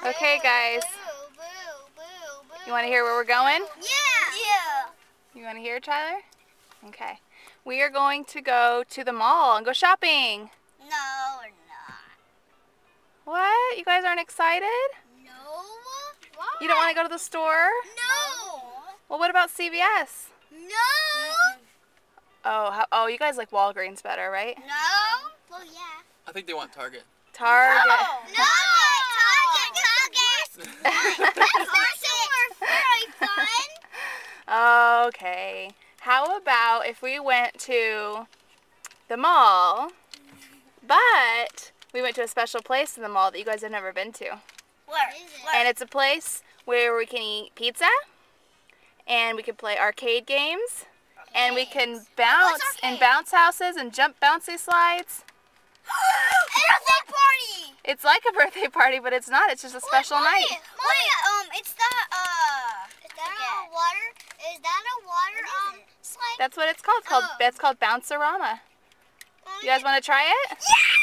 Okay, guys. You want to hear where we're going? Yeah. You want to hear, Tyler? Okay. We are going to go to the mall and go shopping. No, we're not. What? You guys aren't excited? No. Why? You don't want to go to the store? No. Well, what about CVS? No. Oh, you guys like Walgreens better, right? No. Well, yeah. I think they want Target. Target. No. Target. Very fun. Okay. How about if we went to the mall, but we went to a special place in the mall that you guys have never been to? Where is it? And it's a place where we can eat pizza, and we can play arcade games, and we can bounce in bounce houses and jump bouncy slides. Birthday party. It's like a birthday party, but it's not. It's just a special night. Mommy, it's the Is that a water slide? That's what it's called. It's called Bounce-A-Rama. You guys want to try it? Yes!